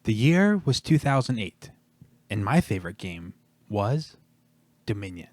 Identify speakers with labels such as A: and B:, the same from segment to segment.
A: The year was 2008, and my favorite game was Dominion.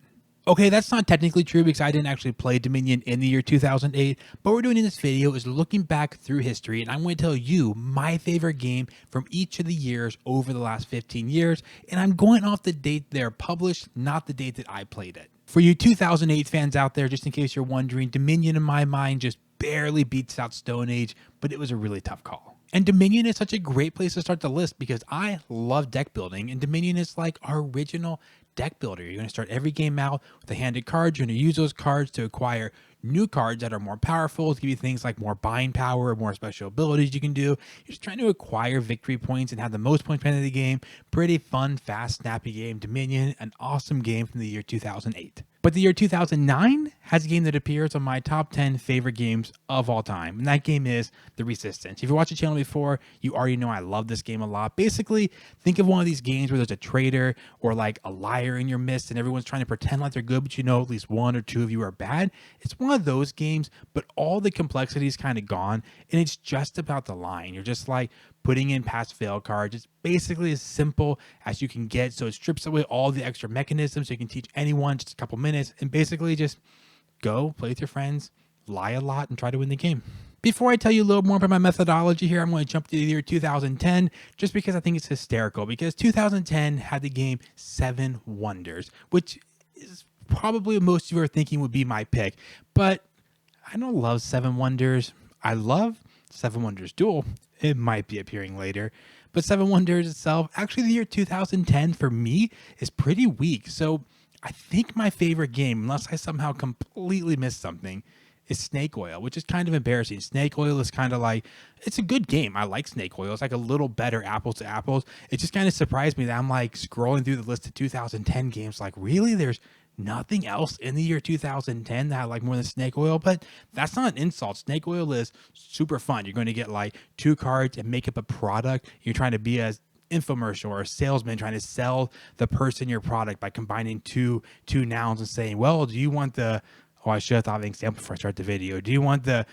A: Okay, that's not technically true because I didn't actually play Dominion in the year 2008, but what we're doing in this video is looking back through history, and I'm going to tell you my favorite game from each of the years over the last 15 years, and I'm going off the date they're published, not the date that I played it. For you 2008 fans out there, just in case you're wondering, Dominion in my mind just barely beats out Stone Age, but it was a really tough call. And Dominion is such a great place to start the list because I love deck building, and Dominion is like our original deck builder. You're going to start every game out with a handed cards. You're going to use those cards to acquire new cards that are more powerful, to give you things like more buying power, more special abilities you can do. You're just trying to acquire victory points and have the most points per end of the game. Pretty fun, fast, snappy game. Dominion, an awesome game from the year 2008. But the year 2009 has a game that appears on my top 10 favorite games of all time, and that game is The Resistance. If you watched the channel before, you already know I love this game a lot. Basically, think of one of these games where there's a traitor or like a liar in your midst, and everyone's trying to pretend like they're good, but you know at least one or two of you are bad. It's one of those games, but all the complexity is kind of gone, and it's just about the line. You're just like putting in pass-fail cards. It's basically as simple as you can get, so it strips away all the extra mechanisms so you can teach anyone just a couple minutes and basically just go play with your friends, lie a lot, and try to win the game. Before I tell you a little more about my methodology here, I'm going to jump to the year 2010 just because I think it's hysterical, because 2010 had the game Seven Wonders, which is probably what most of you are thinking would be my pick, but I don't love Seven Wonders. I love Seven Wonders Duel. It might be appearing later, but Seven Wonders itself, actually the year 2010 for me is pretty weak. So I think my favorite game, unless I somehow completely missed something, is Snake Oil, which is kind of embarrassing. Snake Oil is kind of like, it's a good game. I like Snake Oil. It's like a little better apples to apples. It just kind of surprised me that I'm like scrolling through the list of 2010 games, like really there's nothing else in the year 2010 that I like more than Snake Oil, but that's not an insult. Snake Oil is super fun. You're going to get like two cards and make up a product. You're trying to be a infomercial or a salesman trying to sell the person your product by combining two nouns and saying, well, do you want the, oh, I should have thought of an example before I start the video. Do you want the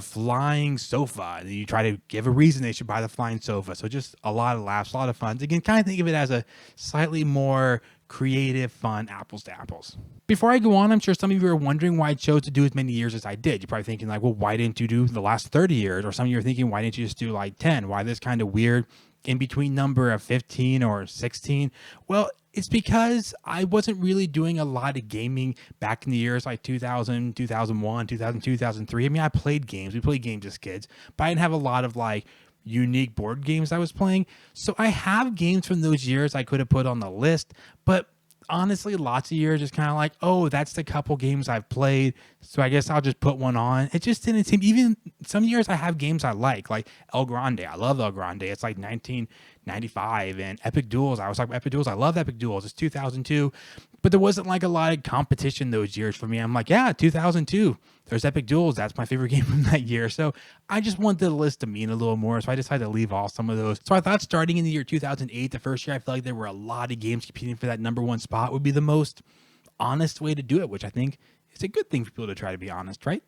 A: flying sofa? And you try to give a reason they should buy the flying sofa. So just a lot of laughs, a lot of fun. You can kind of think of it as a slightly more creative, fun, apples to apples. Before I go on, I'm sure some of you are wondering why I chose to do as many years as I did. You're probably thinking like, well, why didn't you do the last 30 years? Or some of you are thinking, why didn't you just do like 10? Why this kind of weird in between number of 15 or 16? Well, it's because I wasn't really doing a lot of gaming back in the years like 2000, 2001, 2002, 2003. I mean, I played games. We played games as kids, but I didn't have a lot of like unique board games I was playing. So I have games from those years I could have put on the list, but honestly, lots of years just kind of like, oh, that's the couple games I've played, so I guess I'll just put one on. It just didn't seem, even some years I have games I like El Grande. I love El Grande. It's like 1995. And Epic Duels, I was talking about Epic Duels. I love Epic Duels. It's 2002. But there wasn't like a lot of competition those years for me. I'm like, yeah, 2002. There's Epic Duels. That's my favorite game from that year. So I just wanted the list to mean a little more. So I decided to leave off some of those. So I thought starting in the year 2008, the first year I felt like there were a lot of games competing for that number one spot, would be the most honest way to do it, which I think is a good thing for people to try to be honest, right?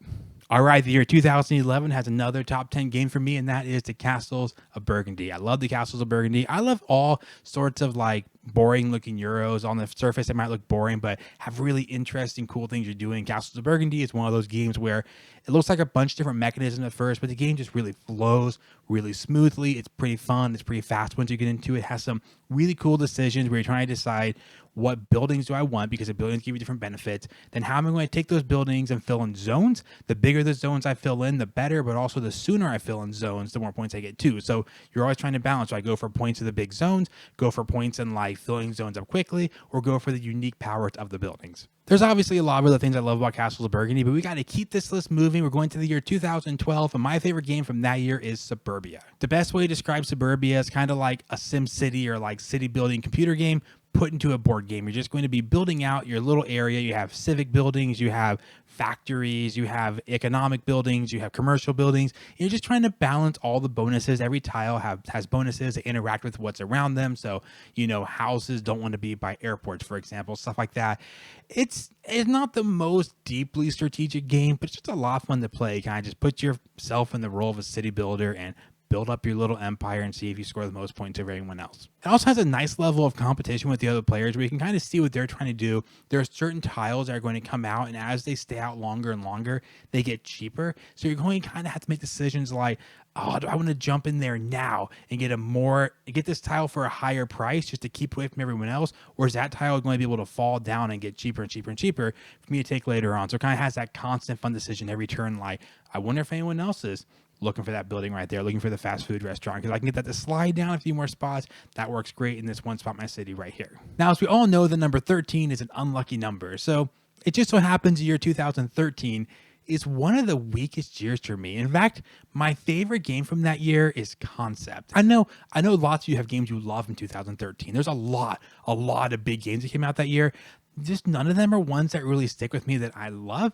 A: All right, the year 2011 has another top 10 game for me, and that is the Castles of Burgundy. I love the Castles of Burgundy. I love all sorts of like boring looking Euros. On the surface, they might look boring, but have really interesting, cool things you're doing. Castles of Burgundy is one of those games where it looks like a bunch of different mechanisms at first, but the game just really flows really smoothly. It's pretty fun. It's pretty fast once you get into it. It has some really cool decisions where you're trying to decide what buildings do I want, because the buildings give you different benefits. Then how am I going to take those buildings and fill in zones? The bigger the zones I fill in, the better, but also the sooner I fill in zones, the more points I get too. So you're always trying to balance. So I go for points in the big zones, go for points in like filling zones up quickly, or go for the unique powers of the buildings. There's obviously a lot of other things I love about Castles of Burgundy, but we got to keep this list moving. We're going to the year 2012, and my favorite game from that year is Suburbia. The best way to describe Suburbia is kind of like a Sim City or like city building computer game put into a board game. You're just going to be building out your little area. You have civic buildings, you have factories, you have economic buildings, you have commercial buildings. You're just trying to balance all the bonuses. Every tile has bonuses that interact with what's around them. So, you know, houses don't want to be by airports, for example, stuff like that. It's not the most deeply strategic game, but it's just a lot of fun to play. Kind of just put yourself in the role of a city builder and build up your little empire and see if you score the most points over anyone else. It also has a nice level of competition with the other players where you can kind of see what they're trying to do. There are certain tiles that are going to come out, and as they stay out longer and longer, they get cheaper. So you're going to kind of have to make decisions like, oh, do I want to jump in there now and get this tile for a higher price just to keep away from everyone else? Or is that tile going to be able to fall down and get cheaper and cheaper and cheaper for me to take later on? So it kind of has that constant fun decision every turn. Like, I wonder if anyone else is looking for that building right there, looking for the fast food restaurant, because I can get that to slide down a few more spots. That works great in this one spot in my city right here. Now, as we all know, the number 13 is an unlucky number. So it just so happens the year 2013 is one of the weakest years for me. In fact, my favorite game from that year is Concept. I know lots of you have games you love in 2013. There's a lot of big games that came out that year. Just none of them are ones that really stick with me that I love.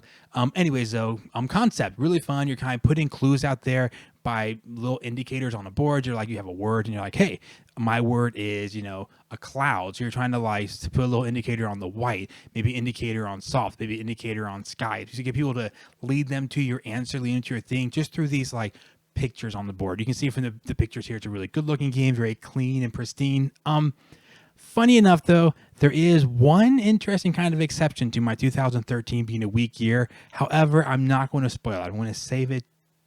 A: Anyways, though, Concept, really fun. You're kind of putting clues out there by little indicators on a board. You're like, you have a word and you're like, hey, my word is, a cloud. So you're trying to put a little indicator on the white, maybe indicator on soft, maybe indicator on sky. So you get people to lead them to your answer, lead them to your thing, just through these pictures on the board. You can see from the pictures here, it's a really good looking game, very clean and pristine. Funny enough, though, there is one interesting kind of exception to my 2013 being a weak year. However, I'm not going to spoil it. I want to save it.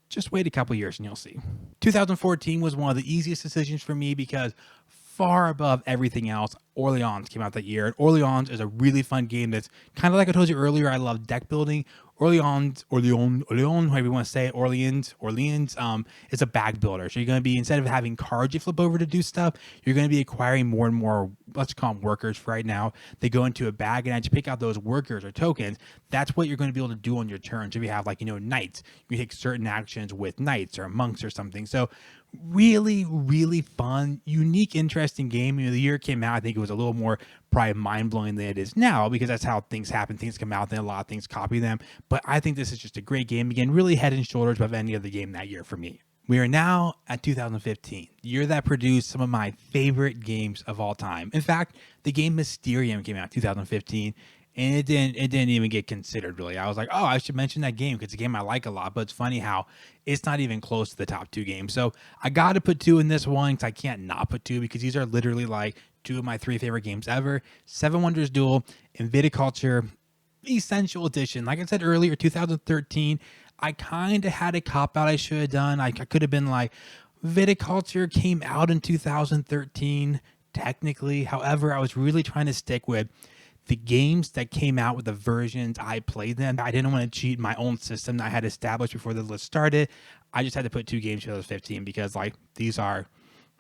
A: Just wait a couple years and you'll see. 2014 was one of the easiest decisions for me because far above everything else, Orleans came out that year. And Orleans is a really fun game that's kind of like I told you earlier, I love deck building. Orleans, however you want to say it, Orleans, is a bag builder. So you're going to be, instead of having cards you flip over to do stuff, you're going to be acquiring more and more, let's call them workers for right now. They go into a bag, and as you pick out those workers or tokens, that's what you're going to be able to do on your turn. So if you have knights, you take certain actions with knights or monks or something. So really, really fun, unique, interesting game. The year it came out, I think it was a little more probably mind-blowing than it is now, because that's how things happen. Things come out, then a lot of things copy them. But I think this is just a great game. Again, really head and shoulders above any other game that year for me. We are now at 2015, the year that produced some of my favorite games of all time. In fact, the game Mysterium came out in 2015, and it didn't even get considered, really. I was like, oh, I should mention that game because it's a game I like a lot. But it's funny how it's not even close to the top two games. So I got to put two in this one because I can't not put two, because these are literally two of my three favorite games ever. Seven Wonders Duel and Viticulture Essential Edition. Like I said earlier, 2013, I kind of had a cop-out I should have done. I could have been like, Viticulture came out in 2013, technically. However, I was really trying to stick with the games that came out with the versions I played them. I didn't want to cheat my own system that I had established before the list started. I just had to put two games 2015 because these are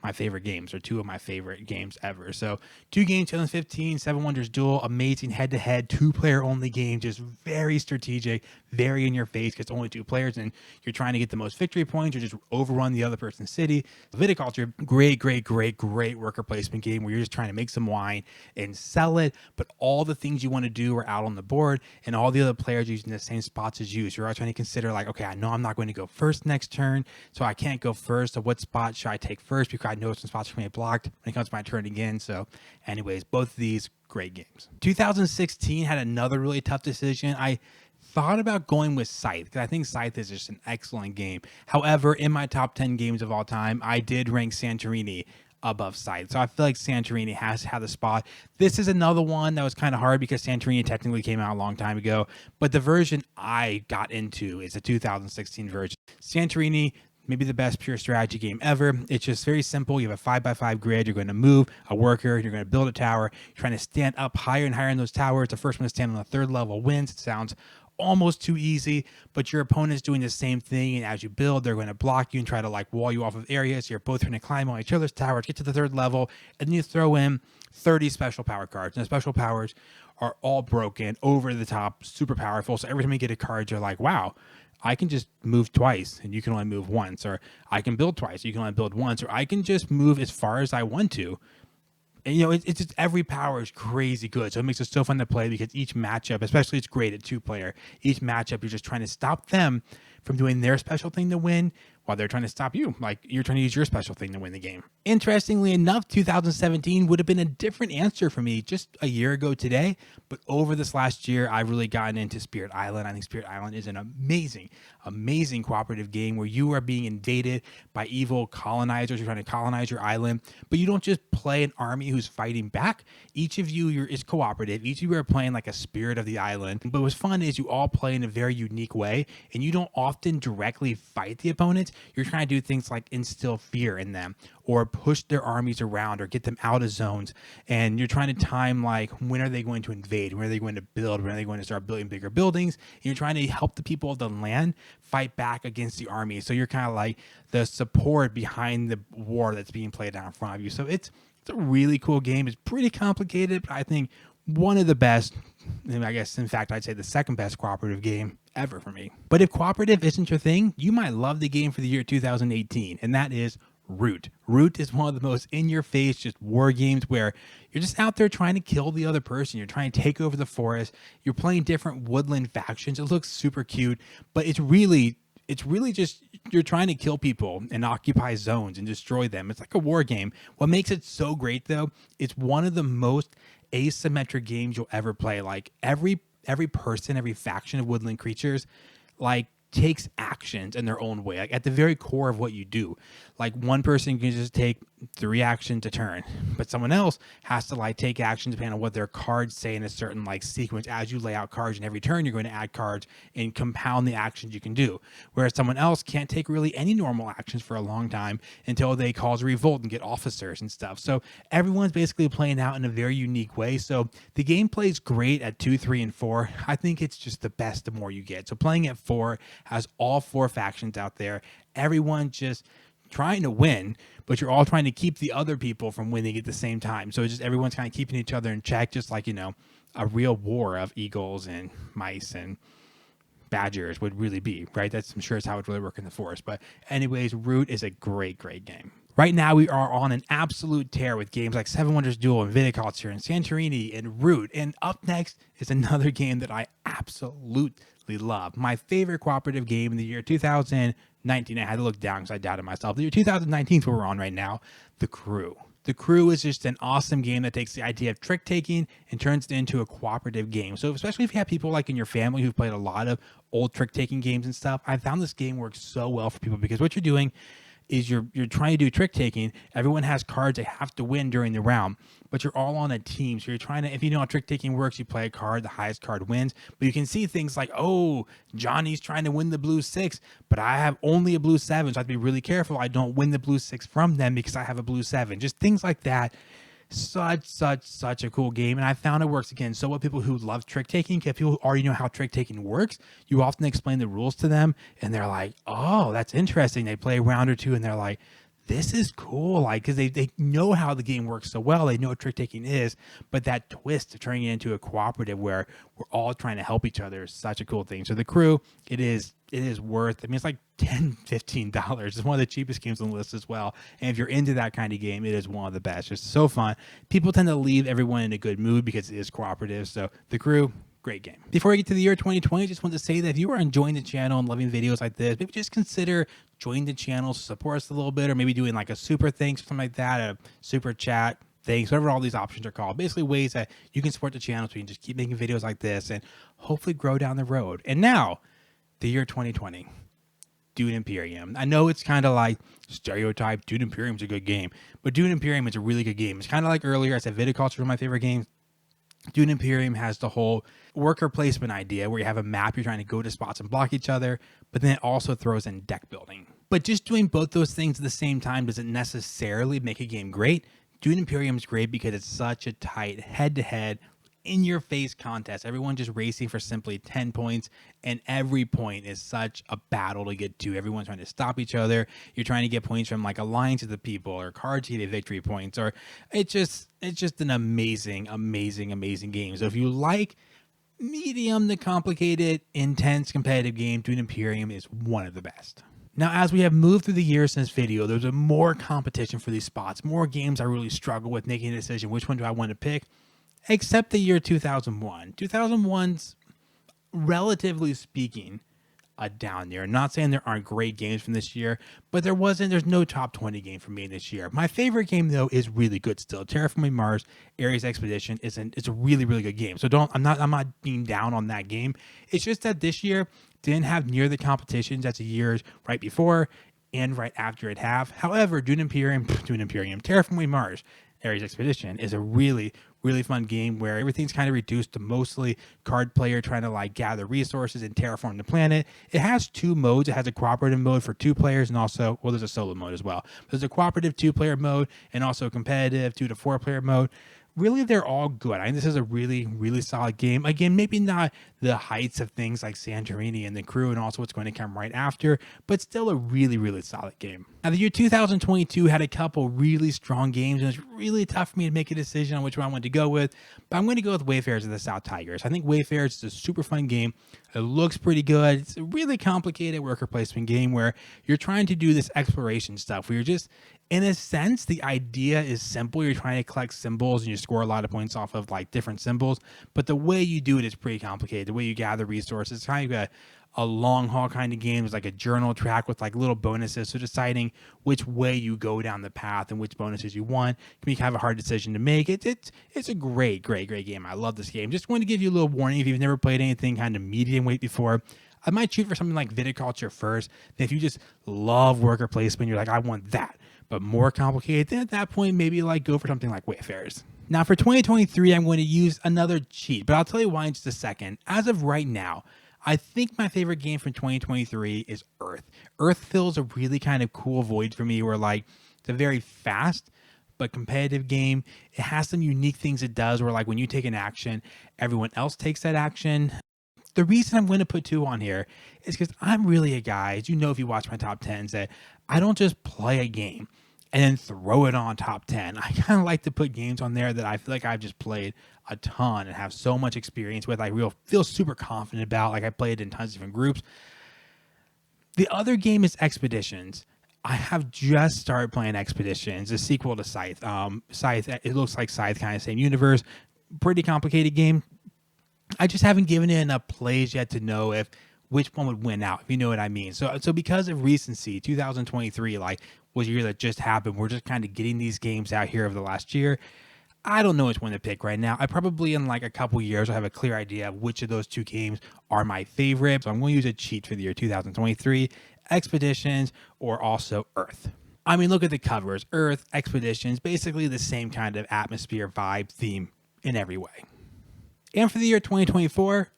A: my favorite games, or two of my favorite games ever. So 2 games 2015, Seven Wonders Duel, amazing head-to-head, 2-player only game, just very strategic, very in your face, because it's only 2 players and you're trying to get the most victory points or just overrun the other person's city. Viticulture, great worker placement game where you're just trying to make some wine and sell it, but all the things you want to do are out on the board, and all the other players are using the same spots as you. So you're always trying to consider okay, I know I'm not going to go first next turn, so I can't go first. So what spot should I take first? Because I know some spots are going to be blocked when it comes to my turn again. So anyways, both of these great games. 2016 had another really tough decision. I thought about going with Scythe because I think Scythe is just an excellent game. However, in my top 10 games of all time, I did rank Santorini above Scythe. So I feel like Santorini has to have the spot. This is another one that was kind of hard because Santorini technically came out a long time ago, but the version I got into is the 2016 version. Santorini, maybe the best pure strategy game ever. It's just very simple. You have a 5x5 grid. You're going to move a worker. You're going to build a tower. You're trying to stand up higher and higher in those towers. The first one to stand on the 3rd level wins. It sounds almost too easy, but your opponent's doing the same thing, and as you build, they're going to block you and try to wall you off of areas. You're both trying to climb on each other's towers, get to the 3rd level, and then you throw in 30 special power cards. And the special powers are all broken, over the top, super powerful. So every time you get a card, you're like, wow, I can just move twice and you can only move once, or I can build twice, you can only build once, or I can just move as far as I want to. And it's just, every power is crazy good. So it makes it so fun to play because each matchup, especially it's great at 2-player, each matchup you're just trying to stop them from doing their special thing to win while they're trying to stop you, like you're trying to use your special thing to win the game. Interestingly enough, 2017 would have been a different answer for me just a year ago today, but over this last year, I've really gotten into Spirit Island. I think Spirit Island is an amazing cooperative game where you are being invaded by evil colonizers. You're trying to colonize your island, but you don't just play an army who's fighting back. Each of you is cooperative. Each of you are playing like a spirit of the island. But what's fun is you all play in a very unique way, and you don't often directly fight the opponents. You're trying to do things like instill fear in them or push their armies around or get them out of zones. And you're trying to time like when are they going to invade? When are they going to build? When are they going to start building bigger buildings? And you're trying to help the people of the land fight back against the army. So you're kind of like the support behind the war that's being played out in front of you. So it's a really cool game. It's pretty complicated, but I think one of the best, and I guess in fact I'd say the second best cooperative game ever for me. But if cooperative isn't your thing, you might love the game for the year 2018, and that is Root. Root is one of the most in-your-face just war games where you're just out there trying to kill the other person. You're trying to take over the forest. You're playing different woodland factions. It looks super cute, but it's really just you're trying to kill people and occupy zones and destroy them. It's like a war game. What makes it so great though, it's one of the most asymmetric games you'll ever play. Like every person, every faction of woodland creatures, like takes actions in their own way, like at the very core of what you do. Like one person can just take 3 actions a turn, but someone else has to like take action depending on what their cards say in a certain like sequence. As you lay out cards in every turn, you're going to add cards and compound the actions you can do. Whereas someone else can't take really any normal actions for a long time until they cause a revolt and get officers and stuff. So everyone's basically playing out in a very unique way. So the game plays great at 2, 3, and 4. I think it's just the best the more you get. So playing at 4 has all 4 factions out there. Everyone just trying to win, but you're all trying to keep the other people from winning at the same time. So it's just everyone's kind of keeping each other in check, just like, you know, a real war of eagles and mice and badgers would really be, right? I'm sure it's how it would really work in the forest. But anyways, Root is a great game. Right now, we are on an absolute tear with games like Seven Wonders Duel and Viticulture and Santorini and Root. And up next is another game that I absolutely love. My favorite cooperative game in the year 2019. I had to look down because I doubted myself. The year 2019 is what we're on right now. The Crew. The Crew is just an awesome game that takes the idea of trick taking and turns it into a cooperative game. So especially if you have people like in your family who've played a lot of old trick taking games and stuff, I found this game works so well for people because what you're doing is you're trying to do trick taking. Everyone has cards they have to win during the round, but you're all on a team. So you're trying to, if you know how trick taking works, you play a card, the highest card wins. But you can see things like, oh, Johnny's trying to win the blue 6, but I have only a blue 7, so I have to be really careful I don't win the blue 6 from them because I have a blue 7. Just things like that. Such a cool game, and I found it works again. So what people who love trick taking, if people who already know how trick taking works, you often explain the rules to them, and they're like, "Oh, that's interesting." They play a round or two, and they're like, "This is cool," like because they know how the game works so well. They know what trick taking is, but that twist of turning it into a cooperative where we're all trying to help each other is such a cool thing. So the Crew, it is worth, I mean, it's like $10, $15. It's one of the cheapest games on the list as well. And if you're into that kind of game, it is one of the best. Just so fun. People tend to leave everyone in a good mood because it is cooperative. So the Crew, great game. Before we get to the year 2020, I just want to say that if you are enjoying the channel and loving videos like this, maybe just consider joining the channel, support us a little bit, or maybe doing like a super thanks or something like that, a super chat, thanks, whatever all these options are called. Basically ways that you can support the channel so you can just keep making videos like this and hopefully grow down the road. And now, the year 2020, Dune Imperium. I know it's kind of like stereotype, Dune Imperium's a good game, but Dune Imperium is a really good game. It's kind of like earlier, I said Viticulture is my favorite game. Dune Imperium has the whole worker placement idea where you have a map, you're trying to go to spots and block each other, but then it also throws in deck building. But just doing both those things at the same time doesn't necessarily make a game great. Dune Imperium is great because it's such a tight head-to-head, in-your-face contest. Everyone just racing for simply 10 points, and every point is such a battle to get to. Everyone's trying to stop each other. You're trying to get points from like alliances of people or cards to get victory points, or it's just an amazing game. So if you like medium to complicated, intense, competitive game, Dune Imperium is one of the best. Now, as we have moved through the years since video, there's a more competition for these spots, more games I really struggle with making a decision, which one do I want to pick, except the year 2001. 2001's, relatively speaking, a down year. Not saying there aren't great games from this year, but there's no top 20 game for me this year. My favorite game though is really good still. Terraforming Mars, Ares Expedition it's a really, really good game. So I'm not being down on that game. It's just that this year didn't have near the competitions as the years right before and right after it have. However, Dune Imperium, Terraforming Mars, Ares Expedition is a really, really fun game where everything's kind of reduced to mostly card player trying to like gather resources and terraform the planet. It has two modes. It has a cooperative mode for 2 players and also, well, there's a solo mode as well. There's a cooperative 2-player mode and also a competitive 2 to 4-player mode. Really, they're all good. I think this is a really, really solid game. Again, maybe not the heights of things like Santorini and the Crew and also what's going to come right after, but still a really, really solid game. Now, the year 2022 had a couple really strong games, and it's really tough for me to make a decision on which one I want to go with, but I'm going to go with Wayfarers of the South Tigers. I think Wayfarers is a super fun game. It looks pretty good. It's a really complicated worker placement game where you're trying to do this exploration stuff where you're just, in a sense, the idea is simple. You're trying to collect symbols and you score a lot of points off of like different symbols, but the way you do it is pretty complicated. The way you gather resources, it's kind of a long haul kind of game. It's like a journal track with like little bonuses. So deciding which way you go down the path and which bonuses you want can be kind of a hard decision to make. It's a great game. I love this game. Just want to give you a little warning if you've never played anything kind of medium weight before. I might shoot for something like Viticulture first. Then if you just love worker placement, you're like, I want that, but more complicated, then at that point, maybe like go for something like Wayfarers. Now for 2023, I'm going to use another cheat, but I'll tell you why in just a second. As of right now, I think my favorite game from 2023 is Earth. Earth fills a really kind of cool void for me where like it's a very fast but competitive game. It has some unique things it does where like when you take an action, everyone else takes that action. The reason I'm going to put 2 on here is because I'm really a guy, as you know if you watch my top 10s, that I don't just play a game and then throw it on top 10. I kind of like to put games on there that I feel like I've just played a ton and have so much experience with. I feel super confident about, like I played in tons of different groups. The other game is Expeditions. I have just started playing Expeditions, a sequel to Scythe. Scythe, it looks like Scythe, kind of same universe. Pretty complicated game. I just haven't given it enough plays yet to know which one would win out, if you know what I mean. So because of recency, 2023 like was a year that just happened. We're just kind of getting these games out here over the last year. I don't know which one to pick right now. I probably in like a couple years will have a clear idea of which of those 2 games are my favorite. So I'm going to use a cheat for the year 2023, Expeditions or also Earth. I mean, look at the covers. Earth, Expeditions, basically the same kind of atmosphere, vibe, theme in every way. And for the year 2024,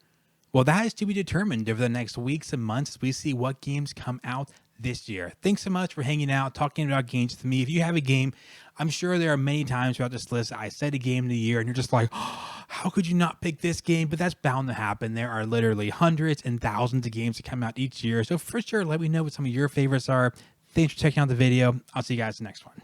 A: well, that is to be determined over the next weeks and months as we see what games come out this year. Thanks so much for hanging out, talking about games with me. If you have a game, I'm sure there are many times throughout this list I said a game of the year and you're just like, oh, how could you not pick this game? But that's bound to happen. There are literally hundreds and thousands of games that come out each year. So for sure, let me know what some of your favorites are. Thanks for checking out the video. I'll see you guys in the next one.